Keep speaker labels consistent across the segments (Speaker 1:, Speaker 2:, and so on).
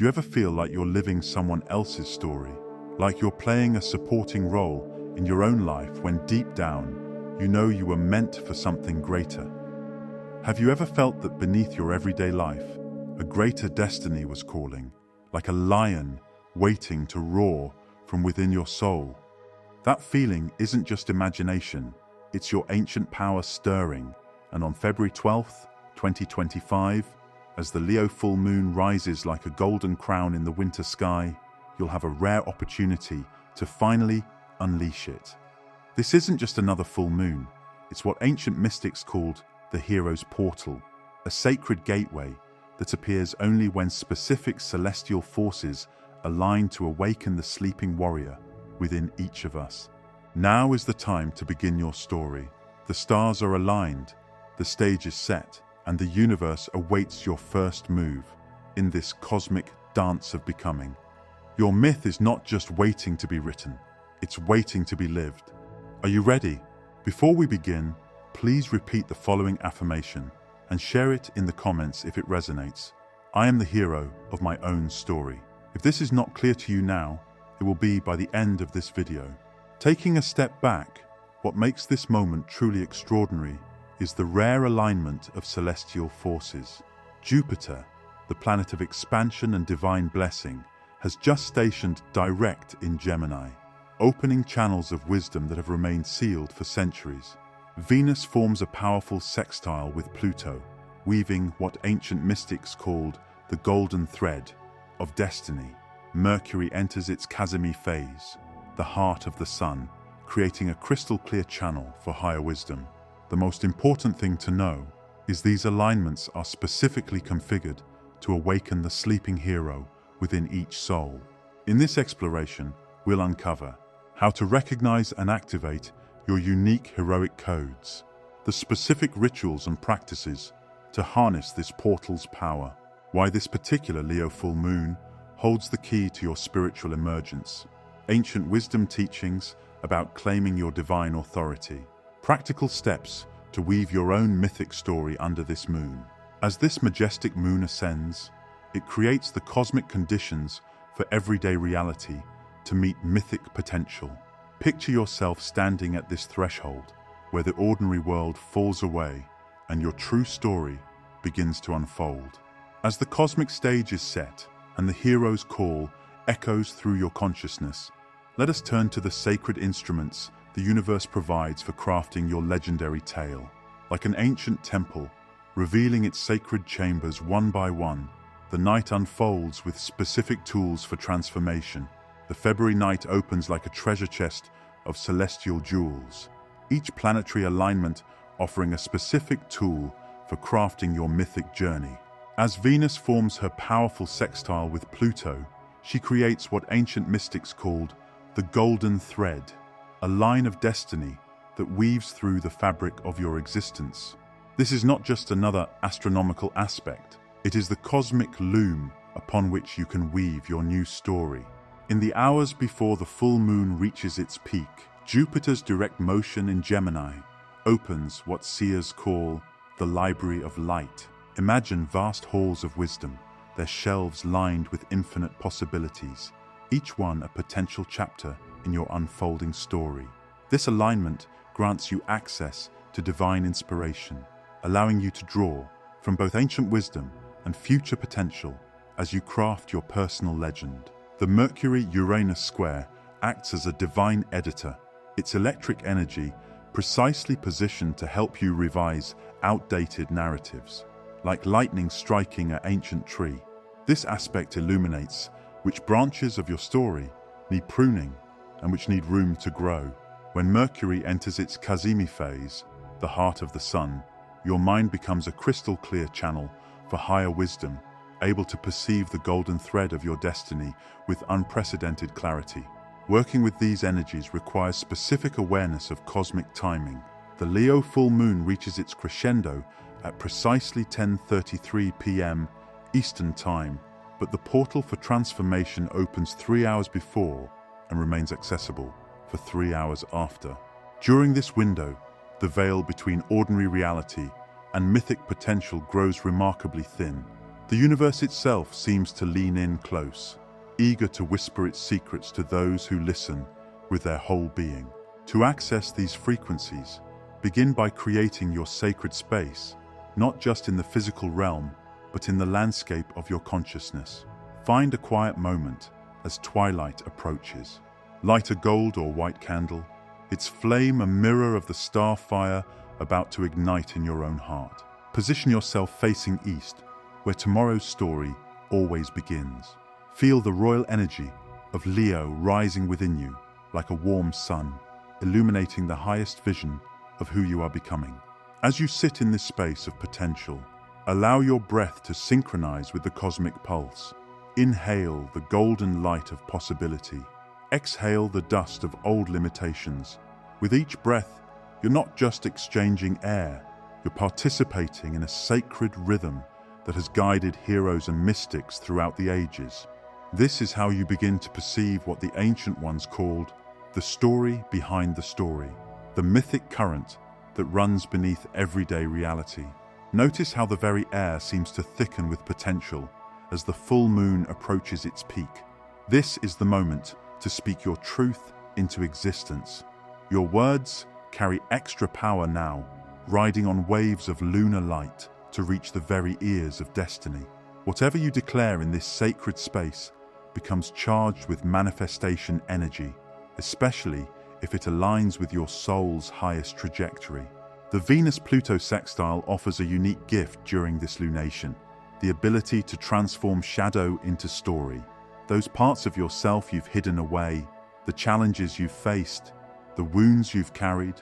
Speaker 1: Do you ever feel like you're living someone else's story? Like you're playing a supporting role in your own life when deep down, you know you were meant for something greater? Have you ever felt that beneath your everyday life, a greater destiny was calling, like a lion waiting to roar from within your soul? That feeling isn't just imagination, it's your ancient power stirring. And on February 12th, 2025, as the Leo full moon rises like a golden crown in the winter sky, you'll have a rare opportunity to finally unleash it. This isn't just another full moon, it's what ancient mystics called the hero's portal, a sacred gateway that appears only when specific celestial forces align to awaken the sleeping warrior within each of us. Now is the time to begin your story. The stars are aligned, the stage is set, and the universe awaits your first move in this cosmic dance of becoming. Your myth is not just waiting to be written, it's waiting to be lived. Are you ready? Before we begin, please repeat the following affirmation and share it in the comments if it resonates. I am the hero of my own story. If this is not clear to you now, it will be by the end of this video. Taking a step back, what makes this moment truly extraordinary is the rare alignment of celestial forces. Jupiter, the planet of expansion and divine blessing, has just stationed direct in Gemini, opening channels of wisdom that have remained sealed for centuries. Venus forms a powerful sextile with Pluto, weaving what ancient mystics called the golden thread of destiny. Mercury enters its Casimir phase, the heart of the sun, creating a crystal-clear channel for higher wisdom. The most important thing to know is these alignments are specifically configured to awaken the sleeping hero within each soul. In this exploration, we'll uncover how to recognize and activate your unique heroic codes, the specific rituals and practices to harness this portal's power, why this particular Leo full moon holds the key to your spiritual emergence, ancient wisdom teachings about claiming your divine authority, practical steps to weave your own mythic story under this moon. As this majestic moon ascends, it creates the cosmic conditions for everyday reality to meet mythic potential. Picture yourself standing at this threshold where the ordinary world falls away and your true story begins to unfold. As the cosmic stage is set and the hero's call echoes through your consciousness, let us turn to the sacred instruments the universe provides for crafting your legendary tale. Like an ancient temple, revealing its sacred chambers one by one, the night unfolds with specific tools for transformation. The February night opens like a treasure chest of celestial jewels, each planetary alignment offering a specific tool for crafting your mythic journey. As Venus forms her powerful sextile with Pluto, she creates what ancient mystics called the golden thread, a line of destiny that weaves through the fabric of your existence. This is not just another astronomical aspect, it is the cosmic loom upon which you can weave your new story. In the hours before the full moon reaches its peak, Jupiter's direct motion in Gemini opens what seers call the Library of Light. Imagine vast halls of wisdom, their shelves lined with infinite possibilities, each one a potential chapter in your unfolding story. This alignment grants you access to divine inspiration, allowing you to draw from both ancient wisdom and future potential as you craft your personal legend. The Mercury-Uranus square acts as a divine editor, its electric energy precisely positioned to help you revise outdated narratives, like lightning striking an ancient tree. This aspect illuminates which branches of your story need pruning and which need room to grow. When Mercury enters its Casimir phase, the heart of the sun, your mind becomes a crystal-clear channel for higher wisdom, able to perceive the golden thread of your destiny with unprecedented clarity. Working with these energies requires specific awareness of cosmic timing. The Leo full moon reaches its crescendo at precisely 10:33 p.m. Eastern Time, but the portal for transformation opens 3 hours before and remains accessible for 3 hours after. During this window, the veil between ordinary reality and mythic potential grows remarkably thin. The universe itself seems to lean in close, eager to whisper its secrets to those who listen with their whole being. To access these frequencies, begin by creating your sacred space, not just in the physical realm, but in the landscape of your consciousness. Find a quiet moment as twilight approaches. Light a gold or white candle, its flame a mirror of the star fire about to ignite in your own heart. Position yourself facing east, where tomorrow's story always begins. Feel the royal energy of Leo rising within you like a warm sun, illuminating the highest vision of who you are becoming. As you sit in this space of potential, allow your breath to synchronize with the cosmic pulse. Inhale the golden light of possibility. Exhale the dust of old limitations. With each breath, you're not just exchanging air, you're participating in a sacred rhythm that has guided heroes and mystics throughout the ages. This is how you begin to perceive what the ancient ones called the story behind the story, the mythic current that runs beneath everyday reality. Notice how the very air seems to thicken with potential as the full moon approaches its peak. This is the moment to speak your truth into existence. Your words carry extra power now, riding on waves of lunar light to reach the very ears of destiny. Whatever you declare in this sacred space becomes charged with manifestation energy, especially if it aligns with your soul's highest trajectory. The Venus-Pluto sextile offers a unique gift during this lunation, the ability to transform shadow into story. Those parts of yourself you've hidden away, the challenges you've faced, the wounds you've carried,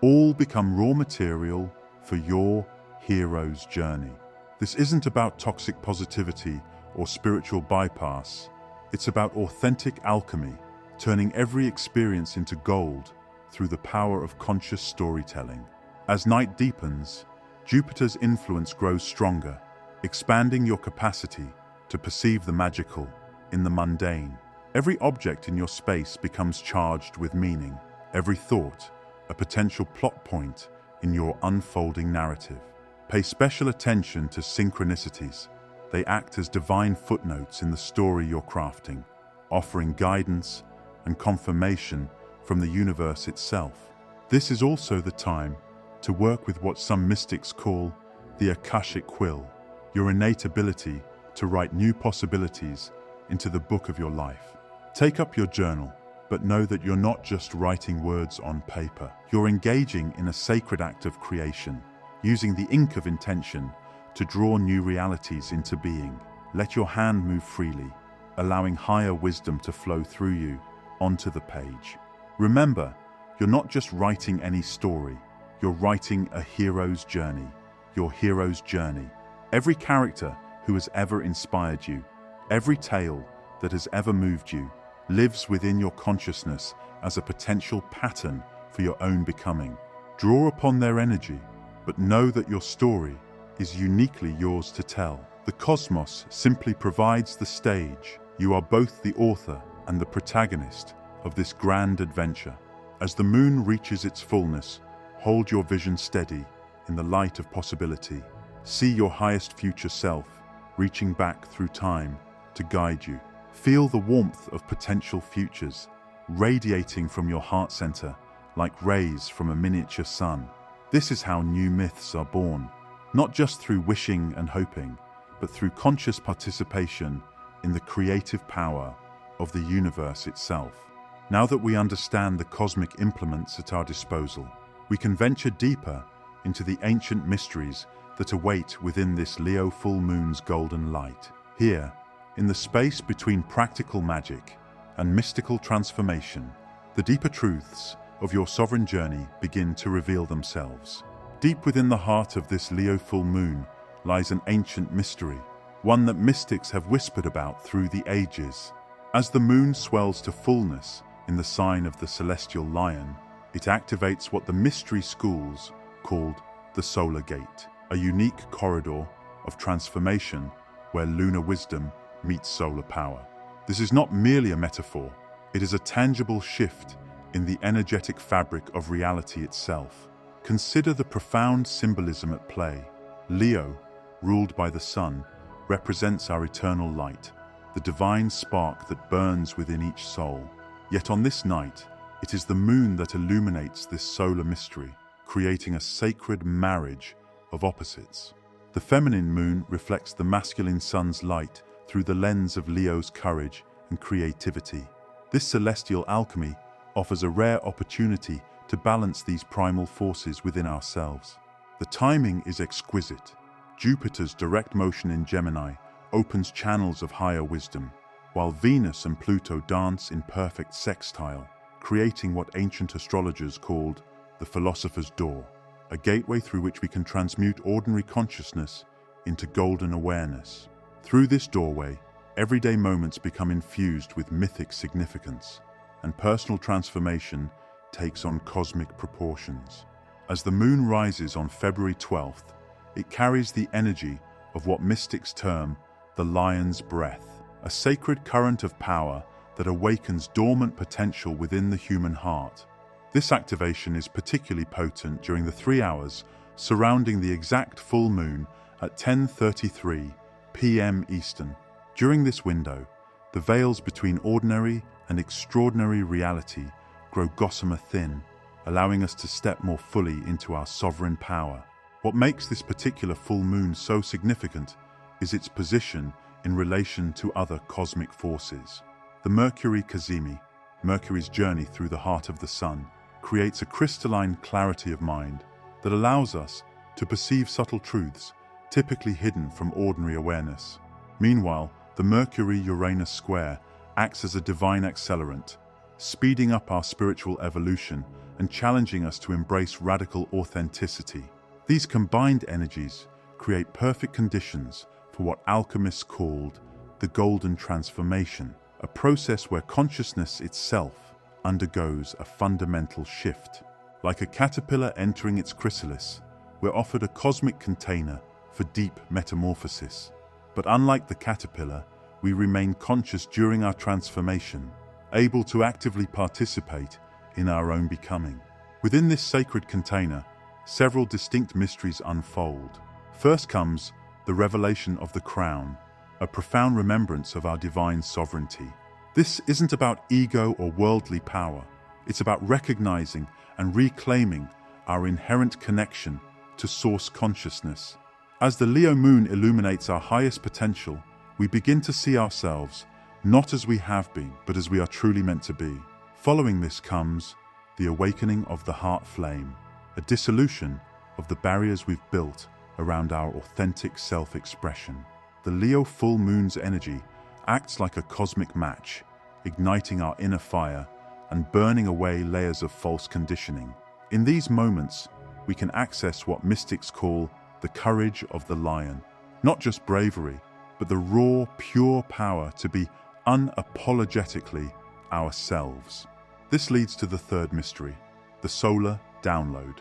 Speaker 1: all become raw material for your hero's journey. This isn't about toxic positivity or spiritual bypass. It's about authentic alchemy, turning every experience into gold through the power of conscious storytelling. As night deepens, Jupiter's influence grows stronger, expanding your capacity to perceive the magical in the mundane. Every object in your space becomes charged with meaning, every thought a potential plot point in your unfolding narrative. Pay special attention to synchronicities. They act as divine footnotes in the story you're crafting, offering guidance and confirmation from the universe itself. This is also the time to work with what some mystics call the Akashic quill, your innate ability to write new possibilities into the book of your life. Take up your journal, but know that you're not just writing words on paper. You're engaging in a sacred act of creation, using the ink of intention to draw new realities into being. Let your hand move freely, allowing higher wisdom to flow through you onto the page. Remember, you're not just writing any story, you're writing a hero's journey, your hero's journey. Every character who has ever inspired you, every tale that has ever moved you, lives within your consciousness as a potential pattern for your own becoming. Draw upon their energy, but know that your story is uniquely yours to tell. The cosmos simply provides the stage. You are both the author and the protagonist of this grand adventure. As the moon reaches its fullness, hold your vision steady in the light of possibility. See your highest future self reaching back through time to guide you. Feel the warmth of potential futures radiating from your heart center like rays from a miniature sun. This is how new myths are born, not just through wishing and hoping, but through conscious participation in the creative power of the universe itself. Now that we understand the cosmic implements at our disposal, we can venture deeper into the ancient mysteries that await within this Leo full moon's golden light. Here, in the space between practical magic and mystical transformation, the deeper truths of your sovereign journey begin to reveal themselves. Deep within the heart of this Leo full moon lies an ancient mystery, one that mystics have whispered about through the ages. As the moon swells to fullness in the sign of the celestial lion, it activates what the mystery schools called the solar gate, a unique corridor of transformation where lunar wisdom meets solar power. This is not merely a metaphor, it is a tangible shift in the energetic fabric of reality itself. Consider the profound symbolism at play. Leo, ruled by the sun, represents our eternal light, the divine spark that burns within each soul. Yet on this night, it is the moon that illuminates this solar mystery, creating a sacred marriage of opposites. The feminine moon reflects the masculine sun's light through the lens of Leo's courage and creativity. This celestial alchemy offers a rare opportunity to balance these primal forces within ourselves. The timing is exquisite. Jupiter's direct motion in Gemini opens channels of higher wisdom, while Venus and Pluto dance in perfect sextile, creating what ancient astrologers called the philosopher's door, a gateway through which we can transmute ordinary consciousness into golden awareness. Through this doorway, everyday moments become infused with mythic significance, and personal transformation takes on cosmic proportions. As the moon rises on February 12th, it carries the energy of what mystics term the lion's breath, a sacred current of power that awakens dormant potential within the human heart. This activation is particularly potent during the 3 hours surrounding the exact full moon at 10:33 p.m. Eastern. During this window, the veils between ordinary and extraordinary reality grow gossamer thin, allowing us to step more fully into our sovereign power. What makes this particular full moon so significant is its position in relation to other cosmic forces. The Mercury Cazimi, Mercury's journey through the heart of the sun, creates a crystalline clarity of mind that allows us to perceive subtle truths typically hidden from ordinary awareness. Meanwhile, the Mercury-Uranus square acts as a divine accelerant, speeding up our spiritual evolution and challenging us to embrace radical authenticity. These combined energies create perfect conditions for what alchemists called the golden transformation, a process where consciousness itself undergoes a fundamental shift. Like a caterpillar entering its chrysalis, we're offered a cosmic container for deep metamorphosis. But unlike the caterpillar, we remain conscious during our transformation, able to actively participate in our own becoming. Within this sacred container, several distinct mysteries unfold. First comes the revelation of the crown, a profound remembrance of our divine sovereignty. This isn't about ego or worldly power. It's about recognizing and reclaiming our inherent connection to source consciousness. As the Leo moon illuminates our highest potential, we begin to see ourselves not as we have been, but as we are truly meant to be. Following this comes the awakening of the heart flame, a dissolution of the barriers we've built around our authentic self-expression. The Leo full moon's energy acts like a cosmic match, igniting our inner fire and burning away layers of false conditioning. In these moments, we can access what mystics call the courage of the lion, not just bravery, but the raw, pure power to be unapologetically ourselves. This leads to the third mystery, the solar download.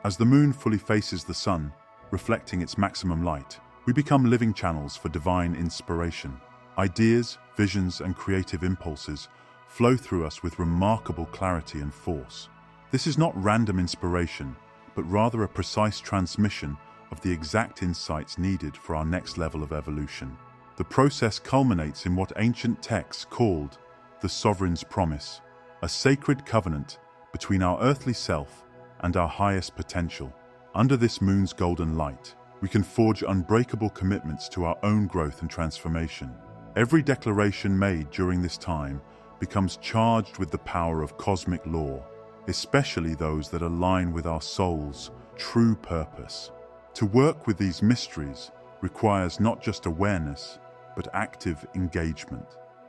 Speaker 1: As the moon fully faces the sun, reflecting its maximum light, we become living channels for divine inspiration. Ideas, visions, and creative impulses flow through us with remarkable clarity and force. This is not random inspiration, but rather a precise transmission of the exact insights needed for our next level of evolution. The process culminates in what ancient texts called the sovereign's promise, a sacred covenant between our earthly self and our highest potential. Under this moon's golden light, we can forge unbreakable commitments to our own growth and transformation. Every declaration made during this time becomes charged with the power of cosmic law, especially those that align with our soul's true purpose. To work with these mysteries requires not just awareness, but active engagement.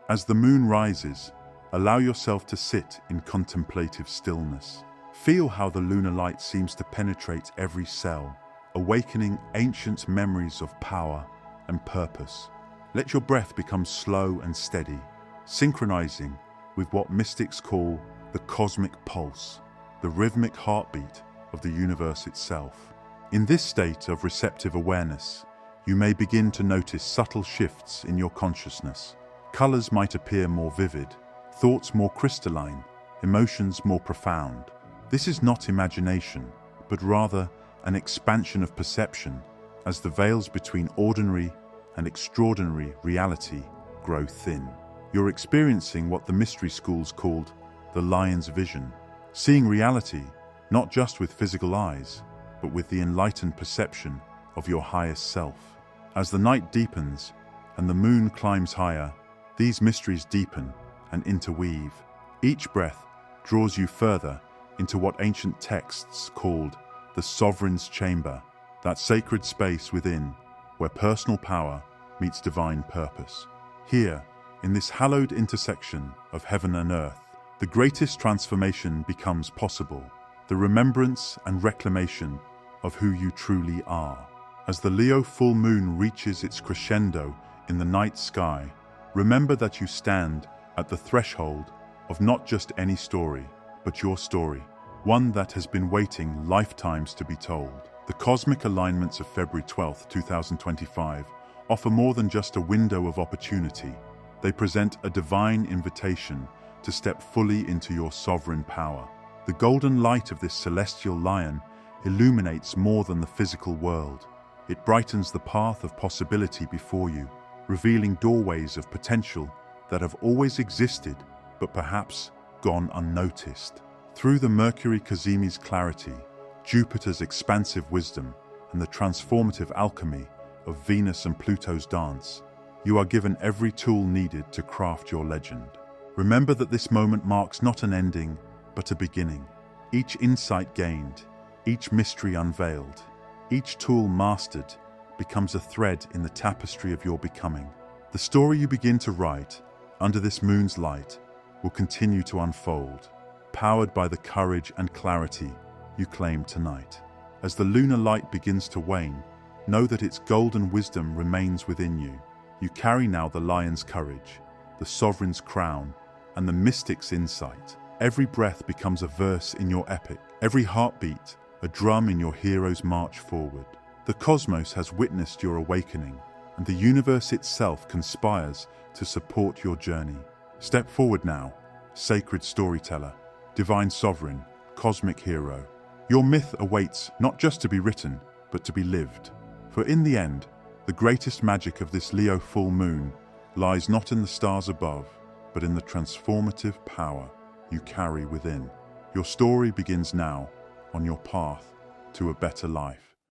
Speaker 1: As the moon rises, allow yourself to sit in contemplative stillness. Feel how the lunar light seems to penetrate every cell, awakening ancient memories of power and purpose. Let your breath become slow and steady, synchronizing with what mystics call the cosmic pulse, the rhythmic heartbeat of the universe itself. In this state of receptive awareness, you may begin to notice subtle shifts in your consciousness. Colors might appear more vivid, thoughts more crystalline, emotions more profound. This is not imagination, but rather an expansion of perception as the veils between ordinary and extraordinary reality grow thin. You're experiencing what the mystery schools called the lion's vision, seeing reality not just with physical eyes, but with the enlightened perception of your highest self. As the night deepens and the moon climbs higher, these mysteries deepen and interweave. Each breath draws you further into what ancient texts called the sovereign's chamber, that sacred space within where personal power meets divine purpose. Here, in this hallowed intersection of heaven and earth, the greatest transformation becomes possible, the remembrance and reclamation of who you truly are. As the Leo full moon reaches its crescendo in the night sky, remember that you stand at the threshold of not just any story, but your story, one that has been waiting lifetimes to be told. The cosmic alignments of February 12, 2025 offer more than just a window of opportunity. They present a divine invitation to step fully into your sovereign power. The golden light of this celestial lion illuminates more than the physical world. It brightens the path of possibility before you, revealing doorways of potential that have always existed, but perhaps gone unnoticed. Through the Mercury Cazimi's clarity, Jupiter's expansive wisdom, and the transformative alchemy of Venus and Pluto's dance, you are given every tool needed to craft your legend. Remember that this moment marks not an ending, but a beginning. Each insight gained, each mystery unveiled, each tool mastered becomes a thread in the tapestry of your becoming. The story you begin to write under this moon's light will continue to unfold, powered by the courage and clarity you claim tonight. As the lunar light begins to wane, know that its golden wisdom remains within you. You carry now the lion's courage, the sovereign's crown, and the mystic's insight. Every breath becomes a verse in your epic, every heartbeat a drum in your hero's march forward. The cosmos has witnessed your awakening, and the universe itself conspires to support your journey. Step forward now, sacred storyteller, divine sovereign, cosmic hero. Your myth awaits not just to be written, but to be lived. For in the end, the greatest magic of this Leo full moon lies not in the stars above, but in the transformative power you carry within. Your story begins now on your path to a better life.